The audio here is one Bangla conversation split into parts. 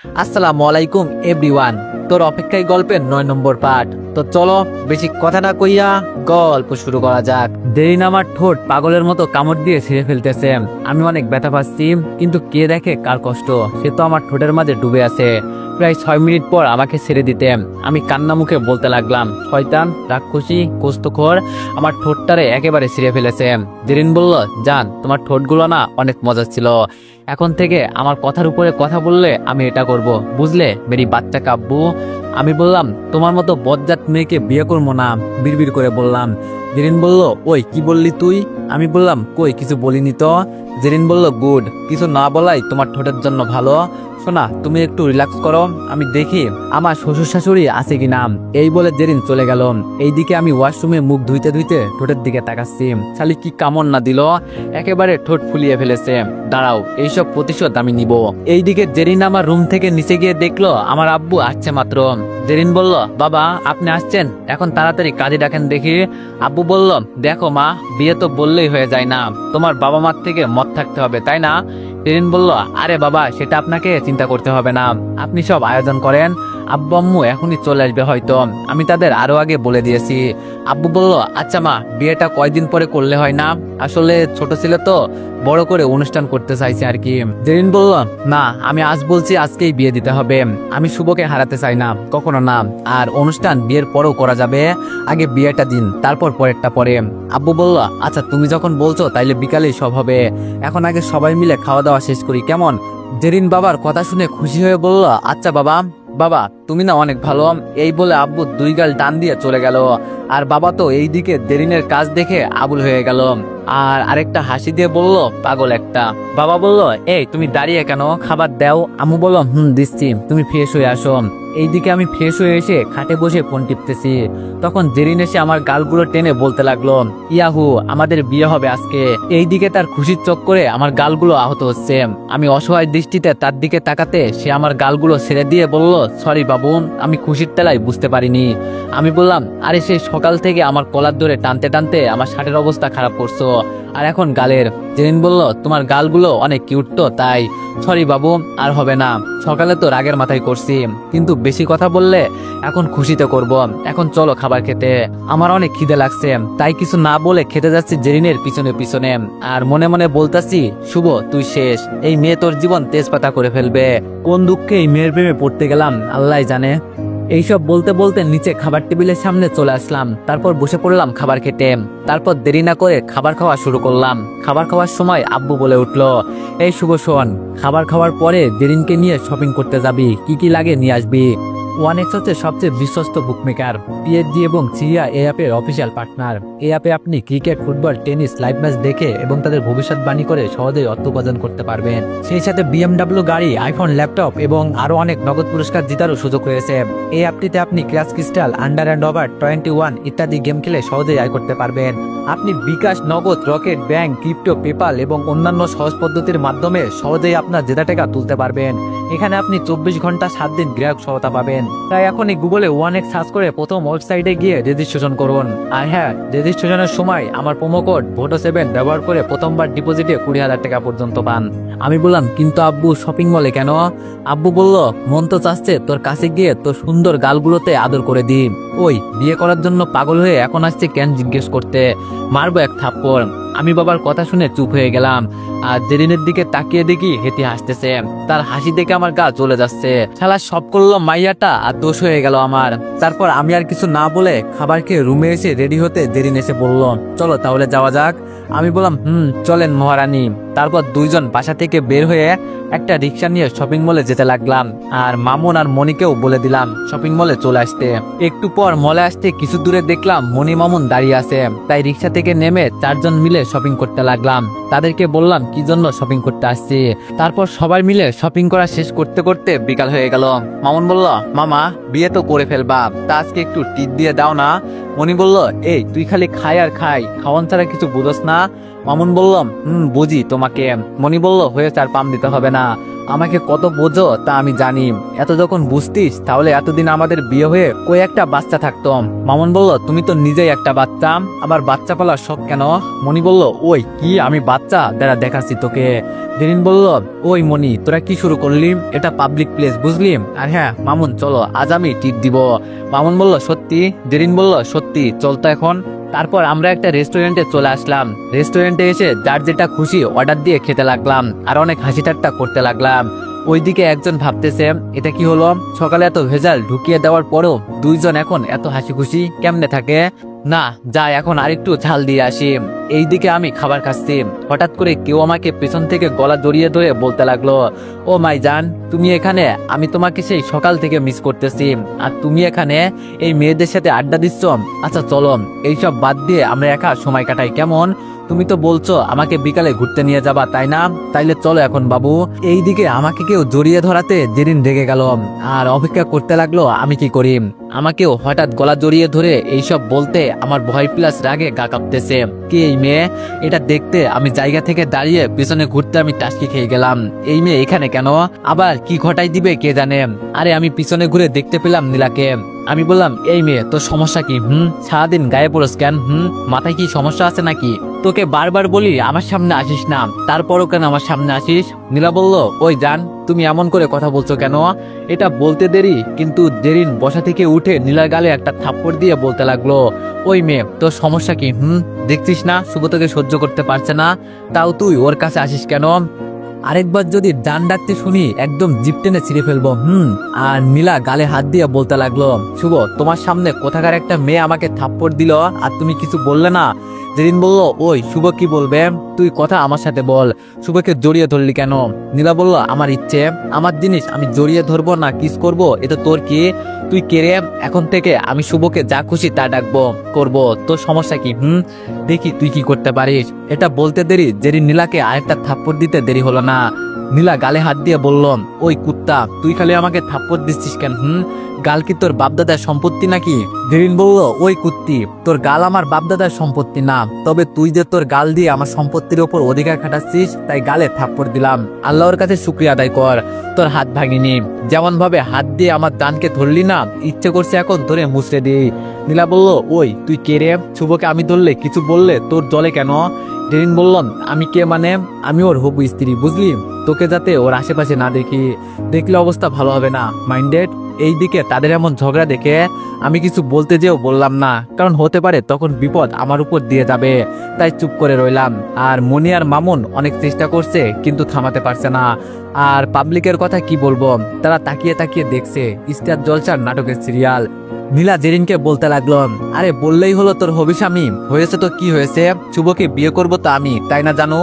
আসসালামু আলাইকুম এভরিওয়ান। তোর অপেক্ষায় গল্পের 9 নম্বর পার্ট। তো চলো বেশি কথা না কইয়া গল্প শুরু করা যাক। দেরিন আমার ঠোঁট পাগলের মতো কামড় দিয়ে ছিঁড়ে ফেলতেছে। আমি অনেক ব্যথা পাচ্ছি, কিন্তু কে দেখে কার কষ্ট, সে তো আমার ঠোঁটের মাঝে ডুবে আছে। প্রায় 6 মিনিট পর আমাকে ছেড়ে দিতে আমি কান্না মুখে বলতে লাগলাম, শয়তান, রাক্ষসী, কষ্টখোর আমার ঠোঁটটারে একেবারে ছিঁড়ে ফেলেছে। জেরিন বলল, জান, তোমার ঠোঁটগুলো না অনেক মজা ছিল। এখন থেকে আমার কথার উপরে কথা বললে আমি এটা করব, বুঝলে মেরি বাচ্চা কাব্বু। আমি বললাম, তোমার মতো বজ্জাত মেয়েকে বিয়ে করবো না, বিড়বিড় করে বললাম। জেরিন বলল, ওই কি বললি তুই? আমি বললাম, কই কিছু বলিনি তো। জেরিন বলল, গুড, কিছু না বলাই তোমার ঠোঁটের জন্য ভালো। শোনা, তুমি একটু রিল্যাক্স করো, আমি দেখি আমার শ্বশুর শাশুড়ি আছে কিনা। এই বলে জেরিন চলে গেল। এইদিকে আমি ওয়াশরুমে মুখ ধুইতে ধুইতে ঠোঁটের দিকে তাকাচ্ছি। শালি কি কামড় না দিল, একেবারে ঠোঁট ফুলিয়ে ফেলেছে। দাঁড়াও, এইসব প্রতিশোধ আমি নিব। এইদিকে জেরিন আমার রুম থেকে নিচে গিয়ে দেখলো আমার আব্বু আসছে মাত্র। জেরিন বলল, বাবা আপনি আসছেন, এখন তাড়াতাড়ি কাজে ডাকেন দেখি। আব্বু বলল, দেখো মা, বিয়ে তো বললেই হয়ে যায় না, তোমার বাবা মার থেকে মত থাকতে হবে, তাই না? জেরিন বলল, আরে বাবা, সেটা আপনাকে চিন্তা করতে হবে না, আপনি সব আয়োজন করেন, আব্বু আম্মু এখনই চলে আসবে হয়তো, আমি তাদের আরো আগে বলে দিয়েছি। আব্বু বলল, আচ্ছা মা, বিয়েটা কয়দিন পরে করলে হয় না? আসলে ছোট ছিল তো, বড় করে অনুষ্ঠান করতে চাইছে আর কি। জেরিন বলল, না, আমি আজ বলছি আজকেই বিয়ে দিতে হবে, আমি শুভকে হারাতে চাই না, কখনো না। আর অনুষ্ঠান বিয়ের পরেও করা যাবে, আগে বিয়েটা দিন, তারপর পরেরটা পরে। আব্বু বলল, আচ্ছা তুমি যখন বলছো তাইলে বিকালেই সব হবে, এখন আগে সবাই মিলে খাওয়া দাওয়া শেষ করি, কেমন? জেরিন বাবার কথা শুনে খুশি হয়ে বলল, আচ্ছা বাবা, বাবা তুমি না অনেক ভালো। এই বলে আব্বু 2 গাল টান দিয়ে চলে গেল। আর বাবা তো এইদিকে জেরিনের কাজ দেখে আবুল হয়ে গেল, আর আরেকটা হাসি দিয়ে বলল, পাগল একটা। বাবা বলল, এই তুমি দাঁড়িয়ে কেন, খাবার দাও। আম্মু বলল, দিচ্ছি, তুমি ফ্রেশ হয়ে আসো। এইদিকে আমি ফ্রেশ হয়ে এসে খাটে বসে ফোন টিপতেছি, তখন জেরিন এসে আমার গালগুলো টেনে বলতে লাগলো, ইয়াহু, আমাদের বিয়ে হবে আজকে। এইদিকে তার খুশির চক্করে আমার গালগুলো আহত হচ্ছে। আমি অসহায় দৃষ্টিতে তার দিকে তাকাতে সে আমার গালগুলো ছেড়ে দিয়ে বলল, সরি বাবু, আমি খুশির তেলায় বুঝতে পারিনি। আমি বললাম, আরে সেই সকাল থেকে আমার কলার ধরে টানতে টানতে আমার শার্টের অবস্থা খারাপ করছো, আর এখন গালের। জেরিন বলল, তোমার গালগুলো অনেক কিউট তো, তাই। সরি বাবু, আর হবে না, সকালে তো রাগের মাথায় করছি, কিন্তু বেশি কথা বললে এখন খুশিতে করব। এখন চলো খাবার খেতে, আমার অনেক খিদে লাগছে। তাই কিছু না বলে খেতে যাচ্ছি জেরিনের পিছনে পিছনে, আর মনে মনে বলতাছি, শুভ তুই শেষ, এই মেয়ে তোর জীবন তেজপাতা করে ফেলবে। কোন দুঃখে এই মেয়ের প্রেমে পড়তে গেলাম আল্লাহ জানে। এইসব বলতে বলতে নিচে খাবার টেবিলের সামনে চলে আসলাম, তারপর বসে পড়লাম খাবার খেতে। তারপর দেরি না করে খাবার খাওয়া শুরু করলাম। খাবার খাওয়ার সময় আব্বু বলে উঠলো, এই শুভ শোন, খাবার খাওয়ার পরে জেরিনকে নিয়ে শপিং করতে যাবি, কি কি লাগে নিয়ে আসবি। ওয়ানেক্স হচ্ছে সবচেয়ে বিশ্বস্ত বুকমেকার, পিএসজি এবং সিরিয়া এই অ্যাপের অফিসিয়াল পার্টনার। এই অ্যাপে আপনি cricket, football, tennis live match দেখে এবং তাদের ভবিষ্যৎবাণী করে সহজেই অর্থ উপার্জন করতে পারবেন। সেই সাথে বিএমডব্লিউ গাড়ি, আইফোন, ল্যাপটপ এবং আরো অনেক নগদ পুরস্কার জেতারও সুযোগ রয়েছে। এই অ্যাপটিতে আপনি crash crystal, under and over 21 ইত্যাদি গেম খেলে সহজেই আয় করতে পারবেন। আপনি বিকাশ, নগদ, রকেট, ব্যাংক, ক্রিপ্টো, পেপাল এবং অন্যান্য সহজ পদ্ধতির মাধ্যমে সহজেই আপনার জেতা টাকা তুলতে পারবেন। এখানে আপনি 24 ঘন্টা 7 দিন গ্রাহক সহায়তা পাবেন। তাই এখনই গুগলে ওয়ানেক্স সার্চ করে প্রথম ওয়েবসাইটে গিয়ে রেজিস্ট্রেশন করুন। আর হ্যাঁ, রেজিস্ট্রেশনের সময় আমার প্রোমো কোড VOTO7 ব্যবহার করে প্রথমবার ডিপোজিটে 20,000 টাকা পর্যন্ত পান। আমি বললাম, কিন্তু আব্বু শপিং মলে কেন? আব্বু বলল, মন তো চাচ্ছে তোর কাছে গিয়ে তোর সুন্দর গালগুলোতে আদর করে দি। ওই বিয়ে করার জন্য পাগল হয়ে এখন আসছে কেন জিজ্ঞেস করতে, মারবো এক থাপ্পড়। আমি বাবার কথা শুনে চুপ হয়ে গেলাম, আর জেরিনের দিকে তাকিয়ে দেখি হেঁটে হাসতেছে। তার হাসি দেখে আমার গা চলে যাচ্ছে। শালা সব করলো মাইয়াটা, আর দোষ হয়ে গেল আমার। তারপর আমি আর কিছু না বলে খাবার খেয়ে রুমে এসে রেডি হতে জেরিন এসে বলল, চলো তাহলে যাওয়া যাক। আমি বললাম, চলেন মহারানী। তারপর দুইজন বাসা থেকে বের হয়ে একটা রিক্সা নিয়ে শপিং মলে যেতে লাগলাম, আর মামুন আর মনিকেও বলে দিলাম শপিং মলে চলে আসতে। একটু পর মলে আসতে কিছু দূরে দেখলাম মনি মামুন দাঁড়িয়ে আছে, তাই রিক্সা থেকে নেমে 4 জন মিলে শপিং করতে লাগলাম। তাদেরকে বললাম কি জন্য শপিং করতে আসছি। তারপর সবাই মিলে শপিং করা শেষ করতে করতে বিকাল হয়ে গেল। মামুন বলল, মামা বিয়ে তো করে ফেলবা, তা আজকে একটু টিপ দিয়ে দাও না। মনি বলল, এই তুই খালি খাই আর খাই, খাওয়ান ছাড়া কিছু বুঝোস না। মামুন বললাম বুঝি তোমাকে। মনি বলল হয়েছে, আর পাম দিতে হবে না, আমাকে কত বোঝো তা আমি জানি। এত যখন বুঝতিস তাহলে এতদিন আমাদের বিয়ে হয়ে কই একটা বাচ্চা থাকতো। মামুন বলল তুমি তো নিজেই একটা বাচ্চা, আবার বাচ্চা পালার শখ কেন? মনি বলল ওই কি আমি বাচ্চা, দাঁড়া দেখাচ্ছি তোকে। জেরিন বলল ওই মনি তোরা কি শুরু করলি? এটা পাবলিক প্লেস বুঝলি? আর হ্যাঁ মামুন চলো, আজ আমি টিপ দিব। মামুন বলল সত্যি? জেরিন বলল সত্যি, চল তো এখন। তারপর আমরা একটা রেস্টুরেন্টে চলে আসলাম। রেস্টুরেন্টে এসে যার যেটা খুশি অর্ডার দিয়ে খেতে লাগলাম, আর অনেক হাসি ঠাট্টা করতে লাগলাম। ওইদিকে একজন ভাবতেছে এটা কি হলো, সকালে এত ভেজাল ঢুকিয়ে দেওয়ার পরেও দুইজন এখন এত হাসি খুশি কেমনে থাকে? না যাই এখন আরেকটু ঝাল দিয়ে আসি। এইদিকে আমি খাবার খাচ্ছি, হঠাৎ করে কেউ আমাকে পেছন থেকে গলা জড়িয়ে ধরে বলতে লাগলো, ও মাই জান তুমি এখানে? আমি তোমাকে সেই সকাল থেকে মিস করতেছি, আর তুমি এখানে এই মেয়েদের সাথে আড্ডা দিচ্ছ? আচ্ছা চলো এইসব বাদ দিয়ে আমরা একা সময় কাটাই, কেমন? তুমি তো বলছো আমাকে বিকালে ঘুরতে নিয়ে যাবা, তাই না? তাইলে চলো এখন বাবু। এইদিকে আমাকে কেউ জড়িয়ে ধরাতে জেরিন রেগে গেল আর অপেক্ষা করতে লাগলো আমি কি করি। আমাকেও হঠাৎ গলা জড়িয়ে ধরে এইসব বলতে আমার ভয় প্লাস রাগে গা কাঁপতেছে। কে এই মেয়ে? এটা দেখতে আমি জায়গা থেকে দাঁড়িয়ে পিছনে ঘুরতে আমি টাসকি খেয়ে গেলাম। এই মেয়ে এখানে কেন? আবার কি ঘটাই দিবে কে জানে। আরে আমি পিছনে ঘুরে দেখতে পেলাম নীলাকে। আমি বললাম এই মেয়ে তোর সমস্যা কি? সারাদিন গায়ে পড়োস কেন? মাথায় কি সমস্যা আছে নাকি? তোকে বারবার বলি আমার সামনে আসিস না, তারপরও কেন আমার সামনে আসিস? নীলা বলল ওই জান তুমি এমন করে কথা বলছো কেন? এটা বলতে দেরি কিন্তু জেরিন বসা থেকে উঠে নীলার গালে একটা থাপ্পড় দিয়ে বলতে লাগলো, ওই মেয়ে তোর সমস্যা কি? দেখছিস না শুভ তোকে সহ্য করতে পারছে না, তাও তুই ওর কাছে আসিস কেন? আরেকবার যদি ডান ডাকতে শুনি একদম জিপ টেনে ছিঁড়ে ফেলবো। আর নীলা গালে হাত দিয়ে বলতে লাগলো, শুভ তোমার সামনে কোথাকার একটা মেয়ে আমাকে থাপ্পড় দিল আর তুমি কিছু বললে না? জেরিন বলল ওই শুভ কি বলবে, তুই কথা আমার সাথে বল, শুভকে জড়িয়ে ধরলি কেন? নীলা বলল আমার ইচ্ছে, আমার জিনিস আমি জড়িয়ে ধরবো না কিস করব, এটা তোর কি? তুই কেড়ে এখন থেকে আমি শুভকে যা খুশি তা ডাকবো করব, তোর সমস্যা কি? দেখি তুই কি করতে পারিস। এটা বলতে দেরি জেরিন নীলাকে আরেকটা থাপ্পড় দিতে দেরি হলো না। নীলা গালে হাত দিয়ে বলল, ওই কুত্তা তুই খালি আমাকে থাপ্পড় দিচ্ছিস কেন? গাল কি তোর বাপদাদার সম্পত্তি নাকি? জেরিন বলল ওই কুত্তি তোর গাল আমার বাপদাদার সম্পত্তি না, তবে তুই যে তোর গাল দিয়ে আমার সম্পত্তির ওপর অধিকার খাটাচ্ছিস তাই গালে থাপ্পড় দিলাম। আল্লাহর কাছে শুকরিয়া আদায় কর তোর হাত ভাঙিনি, যেমন ভাবে হাত দিয়ে আমার দানকে ধরলি না, ইচ্ছে করছে এখন ধরে মুছড়ে দিই। নীলা বলল ওই তুই কে রে? শুভকে আমি ধরলে কিছু বললে তোর জলে কেন? জেরিন বললাম আমি কে মানে? আমি ওর হবু স্ত্রী বুঝলি, তোকে যাতে ওর আশেপাশে না দেখি, দেখলে অবস্থা ভালো হবে না, মাইন্ডেড। এইদিকে তাদের এমন ঝগড়া দেখে আমি কিছু বলতে যেও বললাম না, কারণ হতে পারে তখন বিপদ আমার উপর দিয়ে যাবে, তাই চুপ করে রইলাম। আর মনি আর মামুন অনেক চেষ্টা করছে কিন্তু থামাতে পারছে না। আর পাবলিকের কথা কি বলবো, তারা তাকিয়ে তাকিয়ে দেখছে স্টার জলসার নাটকের সিরিয়াল। নীলা জেরিনকে বলতে লাগলো, আরে বললেই হলো তোর হবি স্বামী, হয়েছে তো কি হয়েছে, শুভকে বিয়ে করবো তো আমি, তাই না জানো?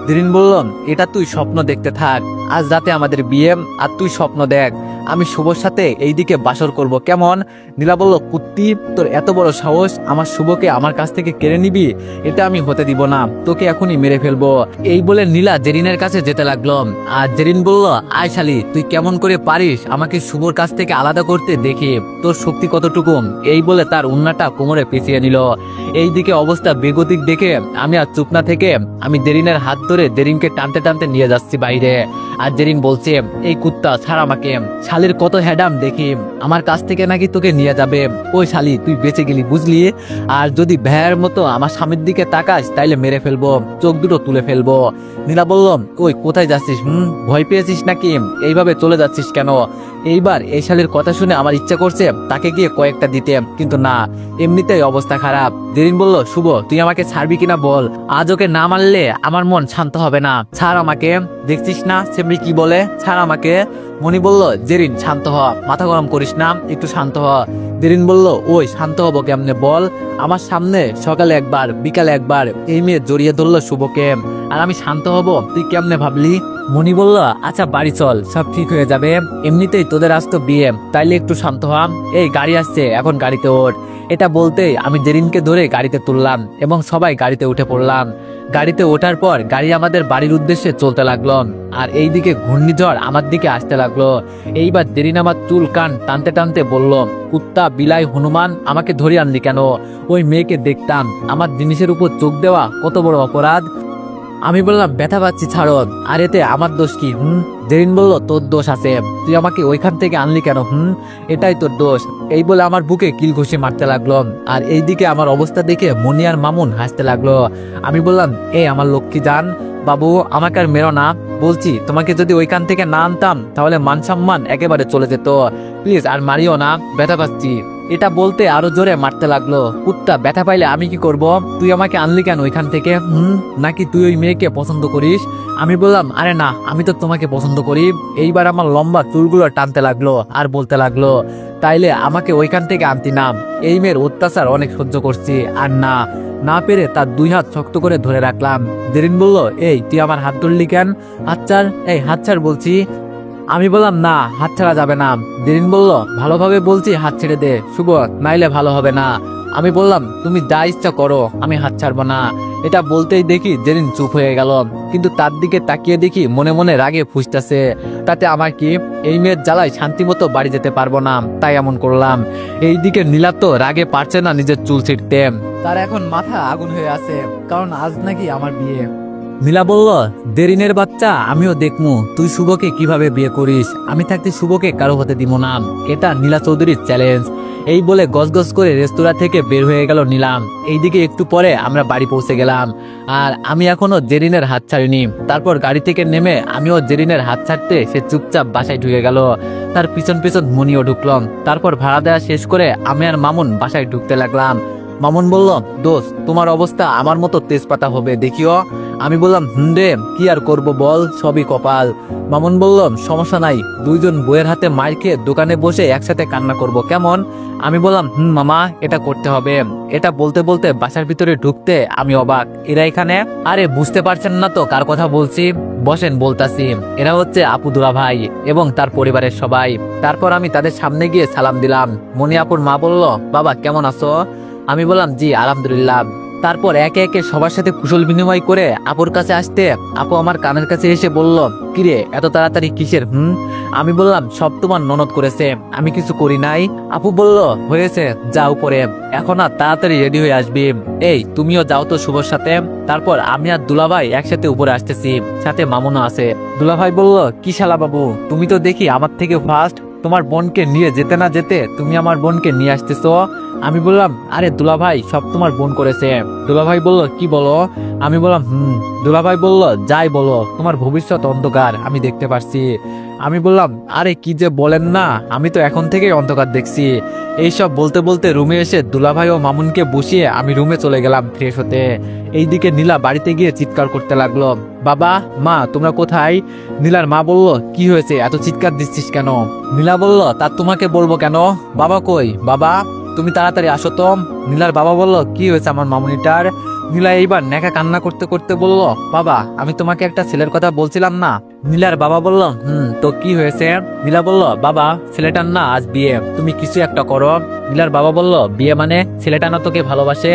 জেরিন বলল এটা তুই স্বপ্ন দেখতে থাক, আজ রাতে আমাদের বিয়ে, আর তুই স্বপ্ন দেখ আমি শুভর সাথে এইদিকে বাসর করব, কেমন? নীলা বলল কুত্তি তোর এত বড় সাহস আমার শুভকে আমার কাছ থেকে কেড়ে নিবি, এটা আমি হতে দিব না, তোকে এখনই মেরে ফেলবো। এই বলে নীলা জেরিনের কাছে যেতে লাগলো। আর জেরিন বলল আয় শালি তুই কেমন করে পারিস আমাকে শুভর কাছ থেকে আলাদা করতে, দেখি তোর শক্তি কতটুকু। এই বলে তার উন্নাটা কোমরে পেঁচিয়ে নিল। এইদিকে অবস্থা বেগতিক দেখে আমি আর চুপ না থেকে আমি জেরিনের হাত ধরে জেরিনকে টানতে টানতে নিয়ে যাচ্ছি বাইরে। আর জেরিন বলছে এই কুত্তা ছাড় আমাকে, শালির কত হ্যাডাম দেখি, আমার কাছ থেকে নাকি তোকে নিয়ে যাবে। ওই শালি তুই বেঁচে গেলি বুঝলি, আর যদি ভ্যার মতো আমার স্বামীর দিকে তাকাস তাইলে মেরে ফেলবো, চোখ দুটো তুলে ফেলবো। নীলা বলল ওই কোথায় যাচ্ছিস? ভয় পেয়েছিস নাকি? এইভাবে চলে যাচ্ছিস কেন? এইবার এই শালির কথা শুনে আমার ইচ্ছা করছে তাকে গিয়ে কয়েকটা দিতে, কিন্তু না, এমনিতেই অবস্থা খারাপ। জেরিন বলল শুভ তুই আমাকে ছাড়বি কিনা বল, আজ ওকে না মারলে আমার মন শান্ত হবে না, ছাড় আমাকে। দেখছিস না সেমরি কি বলে, ছাড় আমাকে। মনি বলল জেরিন শান্ত হ, মাথা গরম করিস না, একটু শান্ত হ। জেরিন বলল ওই শান্ত হবো কেমনে বল, আমার সামনে সকালে একবার বিকালে একবার এই মেয়ে জড়িয়ে ধরলো শুভকে, আর আমি শান্ত হব তুই কেমনে ভাবলি? মনি বলল আচ্ছা বাড়ি চল, সব ঠিক হয়ে যাবে, এমনিতেই তোদের আজ তো বিয়ে, তাইলে একটু শান্ত হ। এই গাড়ি আসছে এখন গাড়িতে ওঠ। এটা বলতেই আমি জেরিনকে ধরে গাড়িতে তুললাম এবং সবাই গাড়িতে উঠে পড়লাম। গাড়িতে ওঠার পর গাড়ি আমাদের বাড়ির উদ্দেশ্যে চলতে লাগলো। আর এইদিকে ঘূর্ণিঝড় আমার দিকে আসতে লাগলো। এইবার জেরিন আমার চুল কান টানতে টানতে বলল কুত্তা বিলাই হনুমান আমাকে ধরে আনলি কেন? ওই মেয়েকে দেখতাম, আমার জিনিসের উপর চোখ দেওয়া কত বড় অপরাধ। আমি বললাম ব্যথা পাচ্ছি ছাড়ো, আর এতে আমার দোষ কি? জেরিন বলল তোর দোষ আছে, তুই আমাকে ওইখান থেকে আনলি কেন? এটাই তোর দোষ। এই বলে আমার বুকে কিল ঘুষি মারতে লাগলো। আর এইদিকে আমার অবস্থা দেখে মনি আর মামুন হাসতে লাগলো। আমি বললাম আমার লক্ষ্মী জান বাবু, আমাকে আর মেরো না, বলছি তোমাকে যদি ওইখান থেকে না আনতাম তাহলে মান সম্মান একেবারে চলে যেত, প্লিজ আর মারিও না, ব্যথা পাচ্ছি। এটা বলতে আরো জোরে মারতে লাগলো। কুত্তা, ব্যথা পাইলে আমি কি করব? তুই আমাকে আনলি কেন ওইখান থেকে? নাকি তুই ওই মেয়েকে পছন্দ করিস? আমি বললাম আরে না, আমি তো তোমাকে পছন্দ করি। এইবার আমার লম্বা চুলগুলো টানতে লাগলো আর বলতে লাগলো, তাইলে আমাকে ওইখান থেকে আনতি না। এই মেয়ের অত্যাচার অনেক সহ্য করছি, আর না পেরে তার দুই হাত শক্ত করে ধরে রাখলাম। জেরিন বলল তুই আমার হাত ধরলি কেন? হাত ছাড়, হাত ছাড় বলছি। আমি বললাম না, হাত ছাড়া যাবে না। জেরিন বলল ভালোভাবে বলছি, হাত ছেড়ে দে শুভ, নাইলে ভালো হবে না। আমি বললাম তুমি যা ইচ্ছা করো, আমি হাত ছাড়বো না। এটা বলতেই দেখি জেরিন চুপ হয়ে গেল, কিন্তু তার দিকে তাকিয়ে দেখি মনে মনে রাগে ফুসতেছে। তাতে আমার কি? এই মেয়ের জ্বালায় শান্তি মতো বাড়ি যেতে পারবো না, তাই এমন করলাম। এইদিকে নীলা তো রাগে পারছে না নিজের চুল ছিঁড়তে, তার এখন মাথা আগুন হয়ে আছে, কারণ আজ নাকি আমার বিয়ে। নীলা বলল দেরিনের বাচ্চা, আমিও দেখমু তুই শুভকে কিভাবে বিয়ে করিস। আমি থাকতে শুভকে কারো হতে দিব না, এটা নীলা চৌধুরীর চ্যালেঞ্জ। এই বলে গজগজ করে রেস্তোরাঁ থেকে বের হয়ে গেল নীলাম। এইদিকে একটু পরে আমরা বাড়ি পৌঁছে গেলাম, আর আমি এখনো জেরিনের হাত ছাড়িনি। তারপর গাড়ি থেকে নেমে আমিও জেরিনের হাত ছাড়তে সে চুপচাপ বাসায় ঢুকে গেল। তার পিছন পিছন মনিও ঢুকলাম। তারপর ভাড়া দেওয়া শেষ করে আমি আর মামুন বাসায় ঢুকতে লাগলাম। মামুন বলল দোস্ত, তোমার অবস্থা আমার মতো তেজপাতা হবে দেখিও। আমি বললাম রে, কি আর করব বল, সবই কপাল। মামুন বলল সমস্যা নাই, দুইজন বইয়ের হাতে মার খেয়ে দোকানে বসে একসাথে কান্না করব, কেমন? আমি বললাম মামা, এটা করতে হবে। এটা বলতে বলতে বাসার ভিতরে ঢুকতে আমি অবাক, এরা এখানে? আরে বুঝতে পারছেন না তো কার কথা বলছি? বসেন বলতাছি। এরা হচ্ছে আপু দুলা ভাই এবং তার পরিবারের সবাই। তারপর আমি তাদের সামনে গিয়ে সালাম দিলাম। মনি আপুর মা বলল বাবা কেমন আছো? আমি বললাম জি আলহামদুলিল্লাহ। তারপর একে একে সবার সাথে কুশল বিনিময় করে আপুর কাছে আসতে আপু আমার কানের কাছে এসে বলল, কিরে এত তাড়াতাড়ি কিসের? আমি বললাম সব তোমার ননদ করেছে, আমি কিছু করি নাই। আপু বলল হয়েছে, যা উপরে, এখন আর তাড়াতাড়ি রেডি হয়ে আসবি। তুমিও যাও তো শুভর সাথে। তারপর আমি আর দুলাভাই একসাথে উপরে আসতেছি, সাথে মামুনও আছে। দুলাভাই বলল কি শালা বাবু, তুমি তো দেখি আমার থেকে ফার্স্ট, তোমার বোনকে নিয়ে যেতে না যেতে তুমি আমার বোনকে নিয়ে আসতেছো। আমি বললাম আরে দুলাভাই সব তোমার বোন করেছে। দুলাভাই বলল কি বলো? আমি বললাম দুলাভাই বলল যাই বলো, তোমার ভবিষ্যৎ অন্ধকার আমি দেখতে পারছি। আমি বললাম আরে কি যে বলেন না, আমি তো এখন থেকেই অন্ধকার দেখছি। এইসব বলতে বলতে রুমে এসে দুলাভাই ও মামুনকে বসিয়ে আমি রুমে চলে গেলাম ফ্রেশ হতে। এইদিকে নীলা বাড়িতে গিয়ে চিৎকার করতে লাগলো, বাবা মা তোমরা কোথায়? নীলার মা বলল কি হয়েছে, এত চিৎকার দিচ্ছিস কেন? নীলা বলল তা তোমাকে বলবো কেন, বাবা কই? বাবা তুমি তাড়াতাড়ি আসো তো। নীলার বাবা বলল কি হয়েছে আমার মামুনিটার? নীলা এইবার নেকা কান্না করতে করতে বলল, বাবা আমি তোমাকে একটা ছেলের কথা বলছিলাম না? নীলার বাবা বলল তো কি হয়েছে? নীলা বলল বাবা ছেলেটার না আজ বিয়ে, তুমি কিছু একটা করো। নীলার বাবা বলল বিয়ে মানে? ছেলেটা না তোকে ভালোবাসে?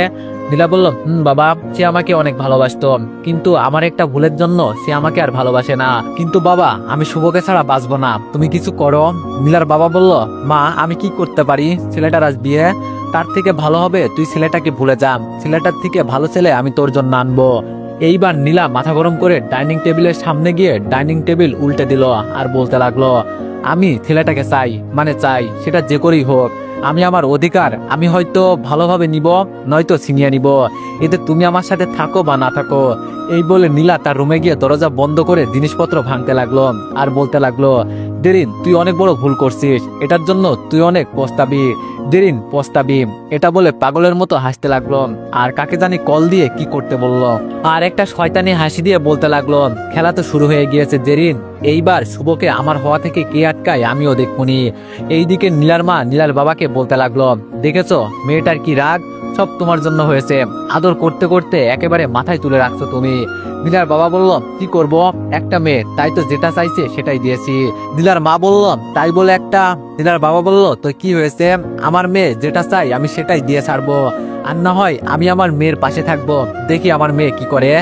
নীলা বলল বাবা সে আমাকে অনেক ভালোবাসতো, কিন্তু আমার একটা ভুলের জন্য সে আমাকে আর ভালোবাসে না। কিন্তু বাবা আমি শুভকে ছাড়া বাঁচবো না, তুমি কিছু করো। নীলার বাবা বলল মা আমি কি করতে পারি, ছেলেটার আজ বিয়ে, তার থেকে ভালো হবে তুই ছেলেটাকে ভুলে যা, ছেলেটার থেকে ভালো ছেলে আমি তোর জন্য আনবো। এইবার নীলা মাথা গরম করে ডাইনিং টেবিলের সামনে গিয়ে ডাইনিং টেবিল উল্টে দিল আর বলতে লাগলো, আমি ছেলেটাকে চাই, মানে চাই, সেটা যে করেই হোক, আমি আমার অধিকার আমি হয়তো ভালোভাবে নিব, নয়তো ছিনিয়ে নিব, এতে তুমি আমার সাথে থাকো বা না থাকো। এই বলে নীলা তার রুমে গিয়ে দরজা বন্ধ করে জিনিসপত্র ভাঙতে লাগলো আর বলতে লাগলো, দেরিন তুই অনেক বড় ভুল করছিস, এটার জন্য তুই অনেক পস্তাবি, দেরিন পস্তাবি। এটা বলে পাগলের মতো হাসতে লাগলো আর কাকে জানি কল দিয়ে কি করতে বললো, আর একটা শয়তানি হাসি দিয়ে বলতে লাগলো, খেলা তো শুরু হয়ে গিয়েছে দেরিন, এইবার শুভকে আমার হওয়া থেকে কে আটকায় আমিও দেখবনি। এইদিকে নীলার মা নীলার বাবাকে বলতে লাগলো, দেখেছো মেয়েটার কি রাগ, সব তোমার জন্য হয়েছে, আদর করতে করতে একেবারে মাথায় তুলে রাখছো তুমি। নীলার বাবা বলল কি করব, একটা মেয়ে, তাই তো যেটা চাইছে সেটাই দিয়েছি। নীলার মা বলল তাই বলে একটা। নীলার বাবা বলল তো কি হয়েছে, আমার মেয়ে যেটা চাই আমি সেটাই দিয়ে ছাড়বো, আর না হয় আমি আমার মেয়ের পাশে থাকবো, দেখি আমার মেয়ে কি করে।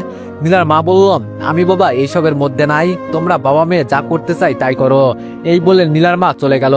নীলার মা বলল আমি বাবা এইসবের মধ্যে নাই, তোমরা বাবা মেয়ে যা করতে চাই তাই করো। এই বলে নীলার মা চলে গেল।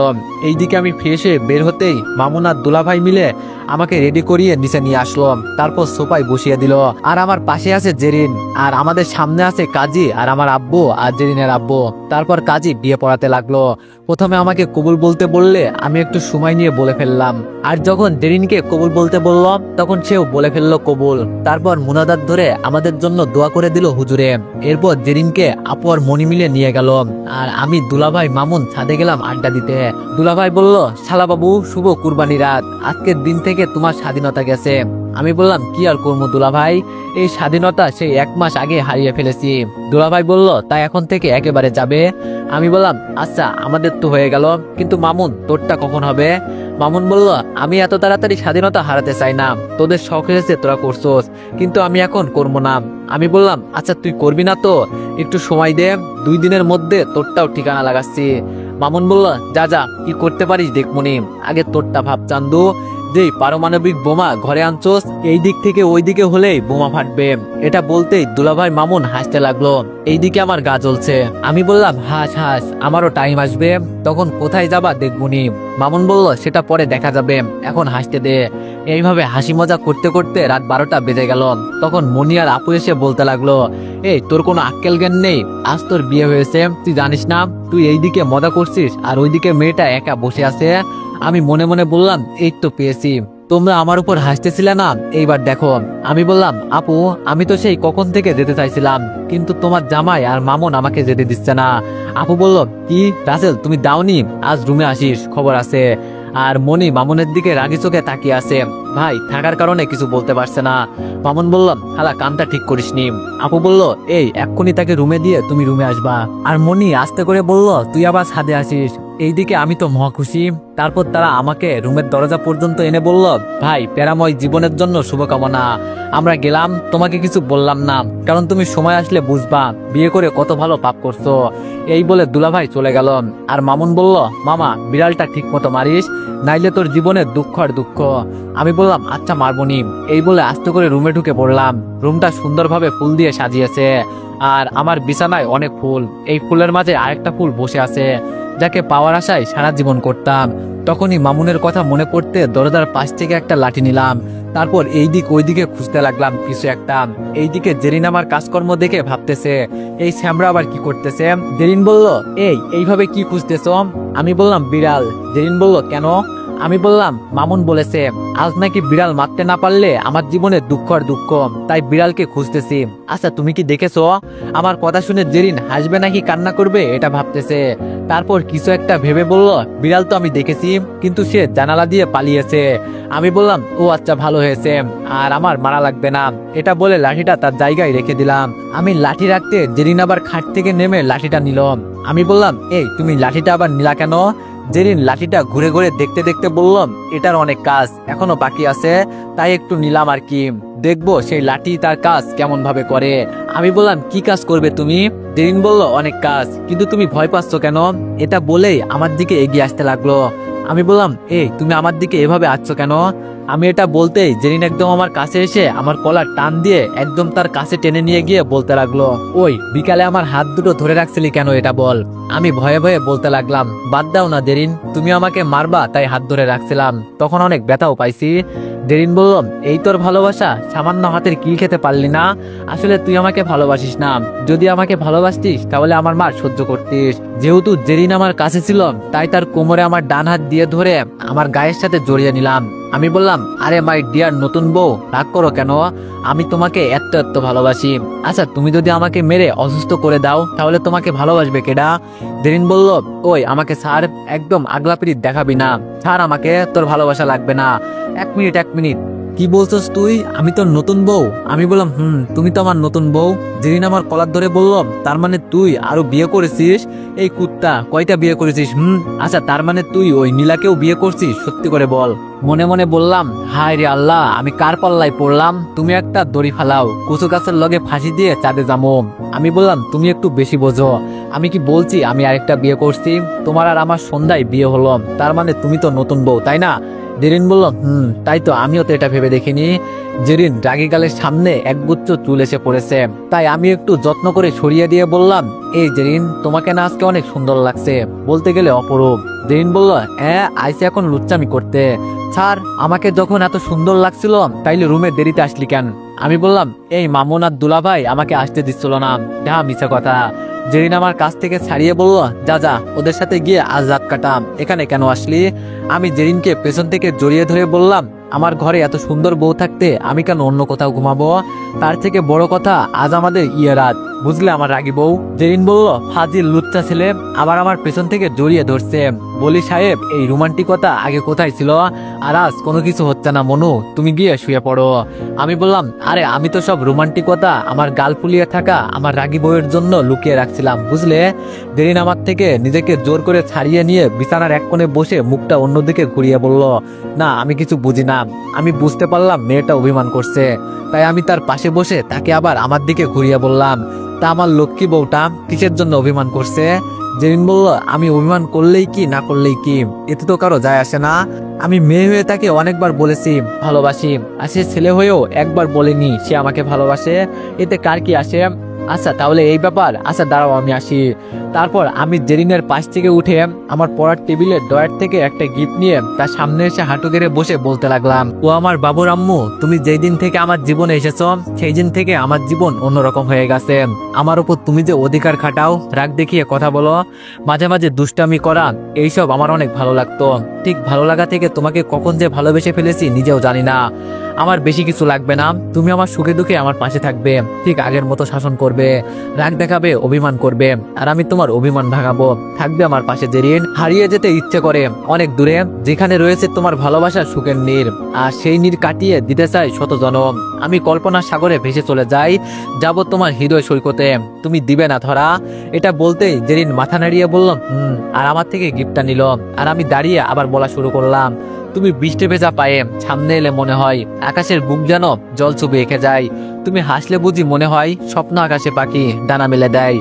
এইদিকে আমি ফ্রেশে বের হতেই মামুন আর দুলাভাই মিলে আমাকে রেডি করিয়ে নিচে নিয়ে আসলো, তারপর সোফায় বসিয়ে দিল। আর আমার পাশে আছে জেরিন, আর আমার আমাদের সামনে আছে কাজী আর আমার আব্বু আর জেরিনের আব্বু। তারপর কাজী বিয়ে পড়াতে লাগলো। প্রথমে আমাকে কবুল বলতে বললে আমি একটু সময় নিয়ে বলে ফেললাম, আর যখন জেরিনকে কবুল বলতে বললাম তখন সেও বলে ফেললো কবুল। তারপর মুনাজাত ধরে আমাদের জন্য দোয়া করে দিল হুজুরে। এরপর জেরিনকে আপু আর মনি মিলে নিয়ে গেল, আর আমি দুলাভাই মামুন ছাদে গেলাম আড্ডা দিতে। দুলাভাই বলল, শালা বাবু শুভ কুরবানি রাত, আজকের দিন থেকে তোমার স্বাধীনতা গেছে। আমি বললাম, কি আর করবো দুলাভাই, এই স্বাধীনতা সেই 1 মাস আগে হারিয়ে ফেলেছি। দুলাভাই বলল, তাই এখন থেকে একেবারে যাবে? আমি বললাম, আচ্ছা আমাদের তো হয়ে গেল, কিন্তু মামুন তোরটা কখন হবে? মামুন বলল, আমি এত তাড়াতাড়ি স্বাধীনতা হারাতে চাই না, তোদের শখ হয়েছে তোরা করছোস, কিন্তু আমি এখন করবো না। আমি বললাম, আচ্ছা তুই করবি না তো একটু সময় দে, 2 দিনের মধ্যে তোরটাও ঠিকানা লাগাচ্ছি। মামুন বলল, যা যা কি করতে পারিস দেখমনি, আগে তোরটা ভাব চান্দু, যেই পারমাণবিক বোমা ঘরে আনছোস এই দিক থেকে ওই দিকে হলেই বোমা ফাটবে। এটা বলতেই দুলাভাই মামুন হাসতে লাগলো। এইদিকে আমার গা জ্বলছে। আমি বললাম, হাস হাস, আমারও টাইম আসবে, তখন কোথায় যাবা দেখবনি। মামুন বলল, সেটা পরে দেখা যাবে, এখন হাসতে দে। এইভাবে হাসি মজা করতে করতে রাত 12টা বেজে গেল। তখন মনি আর আপু এসে বলতে লাগলো, এই তোর কোনো আক্কেল জ্ঞান নেই? আজ তোর বিয়ে হয়েছে, তুই জানিস না? তুই এইদিকে মজা করছিস আর ওইদিকে মেয়েটা একা বসে আছে। আমি মনে মনে বললাম, এই তো পেয়েছি, তোমরা আমার উপর হাসতেছিলে না, এইবার দেখো। আমি বললাম, আপু আমি তো সেই কখন থেকে যেতে চাইছিলাম, কিন্তু তোমার জামাই আর মামুন আমাকে যেতে দিচ্ছে না। আপু বলল, কি রাসেল তুমি দাওনি? আজ রুমে আসিস, খবর আছে। আর মনি মামুনের দিকে রাগি চোখে তাকিয়ে আছে, ভাই থাকার কারণে কিছু বলতে পারছে না। মামুন বলল, হালা কানটা ঠিক করিসনি। আপু বলল, এই এক্ষুনি তাকে রুমে দিয়ে তুমি রুমে আসবা। আর মনি আস্তে করে বলল, তুই আবার ছাদে আসিস। এইদিকে আমি তো মহা খুশি। তারপর তারা আমাকে রুমের দরজা পর্যন্ত এনে বলল, ভাই প্যারাময় জীবনের জন্য শুভকামনা। আমরা গেলাম, তোমাকে কিছু বললাম না, কারণ তুমি সময় আসলে বুঝবা বিয়ে করে কত ভালো পাপ করছো। এই বলে দুলাভাই চলে গেল। আর মামুন বলল, মামা বিড়ালটা ঠিক মতো মারিস, নাইলে তোর জীবনের দুঃখ আর দুঃখ। আমি বললাম, আচ্ছা মারবনি। এই বলে আস্তে করে রুমে ঢুকে পড়লাম। রুমটা সুন্দরভাবে ফুল দিয়ে সাজিয়েছে, আর আমার বিছানায় অনেক ফুল। এই ফুলের মাঝে আরেকটা ফুল বসে আছে, যাকে পাওয়ার আশায় সারা জীবন করতাম। তখনই মামুনের কথা মনে পড়তে দরজার পাশ থেকে একটা লাঠি নিলাম। তারপর এইদিক ওইদিকে খুঁজতে লাগলাম কিছু একটা। এইদিকে জেরিন আমার কাজকর্ম দেখে ভাবতেছে, এই শ্যামরা আবার কি করতেছে। জেরিন বলল, এইভাবে কি খুঁজতেছ? আমি বললাম, বিড়াল। জেরিন বলল, কেন? আমি বললাম, মামুন বলেছে আজ নাকি বিড়াল মারতে না পারলে আমার জীবনে দুঃখ আর দুঃখ, তাই বিড়ালকে খুঁজতেছি। আচ্ছা তুমি কি দেখেছো? আমার কথা শুনে জেরিন হাসবে নাকি কান্না করবে এটা ভাবতেছে। তারপর কিছু একটা ভেবে বলল, বিড়াল তো আমি দেখেছি, কিন্তু সে জানালা দিয়ে পালিয়েছে। আমি বললাম, ও আচ্ছা ভালো হয়েছে, আর আমার মারা লাগবে না। এটা বলে লাঠিটা তার জায়গায় রেখে দিলাম। আমি লাঠি রাখতে জেরিন আবার খাট থেকে নেমে লাঠিটা নিল। আমি বললাম, এই তুমি লাঠিটা আবার নিলা কেন? জেরিন লাঠিটা ঘুরে ঘুরে দেখতে দেখতে বললাম, এটার অনেক কাজ এখনো বাকি আছে, তাই একটু নিলাম আর কি, দেখবো সেই লাঠি তার কাজ কেমন ভাবে করে। আমি বললাম, কি কাজ করবে তুমি? জেরিন বলল, অনেক কাজ, কিন্তু তুমি ভয় পাচ্ছ কেন? এটা বলেই আমার দিকে এগিয়ে আসতে লাগলো। আমি বললাম, এই তুমি আমার দিকে এভাবে আসছো কেন? আমি এটা বলতেই জেরিন একদম আমার কাছে এসে আমার কলার টান দিয়ে একদম তার কাছে টেনে নিয়ে গিয়ে বলতে লাগলো, ওই বিকালে আমার হাত দুটো ধরে রাখছিলি কেন এটা বল। আমি ভয়ে ভয়ে বলতে লাগলাম, বাদ দাও না জেরিন, তুমি আমাকে মারবা তাই হাত ধরে রাখছিলাম, তখন অনেক ব্যথাও পাইছি। জেরিন বলল, এই তোর ভালোবাসা? সামান্য হাতের কিল খেতে পারলি না? আসলে তুই আমাকে ভালোবাসিস না, যদি আমাকে ভালোবাসতিস তাহলে আমার মার সহ্য করতিস। যেহেতু জেরিন আমার কাছে ছিল, তাই তার কোমরে আমার ডান হাত দিয়ে ধরে আমার গায়ের সাথে জড়িয়ে নিলাম। আমি বললাম, আরে মাই ডিয়ার নতুন বউ, রাগ করো কেন? আমি তোমাকে এত এত ভালোবাসি। আচ্ছা তুমি যদি আমাকে মেরে অসুস্থ করে দাও তাহলে তোমাকে ভালোবাসবে কেডা? জেরিন বলল, ওই আমাকে ছাড়, একদম আগলা পিরিত দেখাবি না, ছাড় আমাকে, তোর ভালোবাসা লাগবে না। এক মিনিট, কি বলছস তুই? আমি তোর নতুন বউ? আমি বললাম, তুমি তো আমার নতুন বউ। জেরিন আমার কলার ধরে বলল, তার মানে তুই আরো বিয়ে করেছিস? এই কুত্তা, কয়টা বিয়ে করেছিস? আচ্ছা তার মানে তুই ওই নীলাকেও বিয়ে করছিস? সত্যি করে বল। মনে মনে বললাম, হায় রে আল্লাহ, আমি কার পাল্লায় পড়লাম? তুমি একটা দড়ি ফালাও, কচু গাছের লগে ফাঁসি দিয়ে চাঁদে যাবো। আমি বললাম, তুমি একটু বেশি বোঝো। আমি কি বলছি আমি আরেকটা বিয়ে করছি? তোমার আর আমার সন্ধ্যায় বিয়ে হলো, তার মানে তুমি তো নতুন বউ, তাই না? জেরিন বলল, তাই তো, আমিও তো এটা ভেবে দেখিনি। জেরিন রাগী গালের সামনে একগুচ্ছ চুল এসে পড়েছে, তাই আমি একটু যত্ন করে সরিয়ে দিয়ে বললাম, এই জেরিন, তোমাকে না আজকে অনেক সুন্দর লাগছে, বলতে গেলে অপরূপ। জেরিন বলল, হ্যাঁ আইসে এখন লুচ্চামি করতে, ছাড় আমাকে, যখন এত সুন্দর লাগছিল তাইলে রুমে দেরিতে আসলি কেন? আমি বললাম, এই মামুন আর দুলা ভাই আমাকে আসতে দিচ্ছিল না। মিছা কথা। জেরিন আমার কাছ থেকে ছাড়িয়ে বলল, যা যা, ওদের সাথে গিয়ে আজ রাত কাটাম, এখানে কেন আসলি? আমি জেরিনকে পেছন থেকে জড়িয়ে ধরে বললাম, আমার ঘরে এত সুন্দর বউ থাকতে আমি কেন অন্য কোথাও ঘুমাবো? তার থেকে বড় কথা, আজ আমাদের রাত, বুঝলে আমার রাগী বউ। জেরিন বলল, ফাজিল লুচ্চা ছেলে, আবার আমার পেছন থেকে জড়িয়ে ধরছে। বলি, সাহেব, এই রোমান্টিকতা আগে কোথায় ছিল? আর আজ কোনো কিছু হচ্ছে না মনু, তুমি গিয়ে শুয়ে পড়ো। আমি বললাম, আরে আমি তো সব রোমান্টিকতা আমার গাল ফুলিয়ে থাকা আমার রাগী বউয়ের জন্য লুকিয়ে রাখছিলাম, বুঝলে? জেরিন আমার থেকে নিজেকে জোর করে ছাড়িয়ে নিয়ে বিছানার এক কোণে বসে মুখটা অন্যদিকে ঘুরিয়ে বলল, না, আমি কিছু বুঝি না। আমি বুঝতে পারলাম মেয়েটা অভিমান করছে, তাই আমি তার পাশে বসে তাকে আবার আমার দিকে ঘুরিয়ে বললাম, তা আমার লক্ষ্মী বউটা কিসের জন্য অভিমান করছে? জেরিন বলল, আমি অভিমান করলেই কি না করলেই কি, এতে তো কারো যায় আসে না। আমি মেয়ে হয়ে তাকে অনেকবার বলেছি ভালোবাসি, আর সে ছেলে হয়েও একবার বলেনি সে আমাকে ভালোবাসে, এতে কার কি আসে? আচ্ছা, তাহলে এই ব্যাপার। আচ্ছা দাঁড়াও, আমি আসি। তারপর আমি জেরিনের পাশ থেকে উঠে আমার পড়ার টেবিলের ডয়ার থেকে একটা গিফট নিয়ে তার সামনে এসে হাঁটু গেড়ে বসে বলতে লাগলাম, ও আমার বাবুর আম্মু, তুমি যেই দিন থেকে আমার জীবনে এসেছো সেই দিন থেকে আমার জীবন অন্যরকম হয়ে গেছে। আমার উপর তুমি যে অধিকার খাটাও, রাগ দেখিয়ে কথা বলো, মাঝে মাঝে দুষ্টামি করা, এইসব আমার অনেক ভালো লাগতো। ঠিক ভালো লাগা থেকে তোমাকে কখন যে ভালোবেসে ফেলেছি নিজেও জানি না। আমার বেশি কিছু লাগবে না, তুমি আমার সুখে দুঃখে আমার পাশে থাকবে, ঠিক আগের মতো শাসন করবে, রাগ দেখাবে, অভিমান করবে, আর আমি তোমার অভিমান ভাঙাবো, থাকবে আমার পাশে জেরিন। হারিয়ে যেতে ইচ্ছে করে অনেক দূরে, যেখানে রয়েছে তোমার ভালোবাসার সুখের নীর, আর সেই নীর কাটিয়ে দিতে চাই শত জনম। আমি কল্পনার সাগরে ভেসে চলে যাই, যাব তোমার হৃদয় সৈকতে, তুমি দিবে না ধরা। এটা বলতেই জেরিন মাথা নাড়িয়ে বলল, আর আমার থেকে গিফটটা নিল। আর আমি দাঁড়িয়ে আবার বলা শুরু করলাম, তুমি বৃষ্টি ভেজা পায়ে সামনে এলে মনে হয় আকাশের বুক যেন জল চুবে এঁকে যায়, তুমি হাসলে বুঝি মনে হয় স্বপ্ন আকাশে পাখি ডানা মেলে দেয়।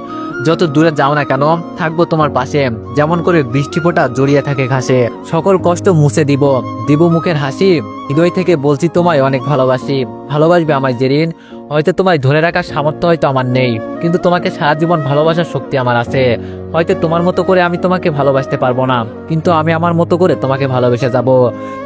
যত দূরে যাও না কেন, থাকবো তোমার পাশে, যেমন করে বৃষ্টি ফোঁটা জড়িয়ে থাকে ঘাসে। সকল কষ্ট মুছে দিব, দিব মুখের হাসি, হৃদয় থেকে বলছি তোমায় অনেক ভালোবাসি। ভালোবাসবে আমায় জেরিন, হয়তো তোমায় ধরে রাখার সামর্থ্য হয়তো আমার নেই, কিন্তু তোমাকে সারা জীবন ভালোবাসার শক্তি আমার আছে। হয়তো তোমার মতো করে আমি তোমাকে ভালোবাসতে পারবো না, কিন্তু আমি আমার মতো করে তোমাকে ভালোবেসে যাব।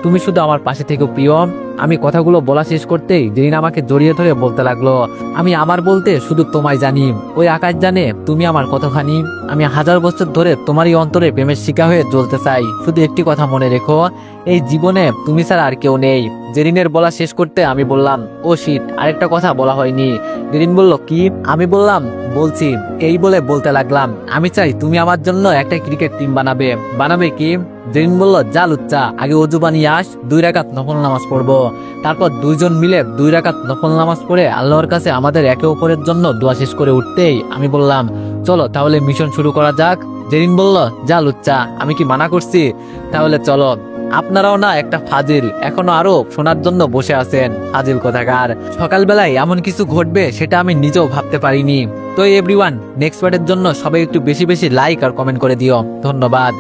তুমি শুধু আমার পাশে থেকো প্রিয়। আমি কথাগুলো বলা শেষ করতেই জেরিন আমাকে জড়িয়ে ধরে বলতে লাগলো, আমি আমার বলতে শুধু তোমায় জানি, ওই আকাশ জানে তুমি আমার কতখানি। আমি 1000 বছর ধরে তোমারই অন্তরে প্রেমের শিকা হয়ে জ্বলতে চাই। শুধু একটি কথা মনে রেখো, এই জীবনে তুমি ছাড়া আর কেউ নেই। জেরিনের বলা শেষ করতে আমি বললাম, ও শিট, আরেকটা কথা বলা হয়নি। জেরিন বলল, কি? আমি বললাম, বলছি। এই বলে বলতে লাগলাম, আমি চাই তুমি আমার জন্য একটা ক্রিকেট টিম বানাবে। বানাবে কি? জেরিন বলল, যা লুচ্চা, আগে অজু বানিয়ে আস, 2 রাকাত নফল নামাজ পড়বো, তারপর দুইজন মিলে 2 রাকাত নফল নামাজ পড়ে আল্লাহর কাছে আমাদের একে অপরের জন্য দোয়া শেষ করে উঠতেই আমি বললাম, চলো তাহলে মিশন শুরু করা যাক। জেরিন বলল, যা লুচ্চা, আমি কি মানা করছি? তাহলে চলো। আপনারাও না একটা ফাজিল, এখনো আরো শোনার জন্য বসে আছেন, ফাজিল কোথাকার। সকালবেলায় এমন কিছু ঘটবে সেটা আমি নিজেও ভাবতে পারিনি। তো এভরিওয়ান, নেক্সট পার্টের জন্য সবাই একটু বেশি বেশি লাইক আর কমেন্ট করে দিও। ধন্যবাদ।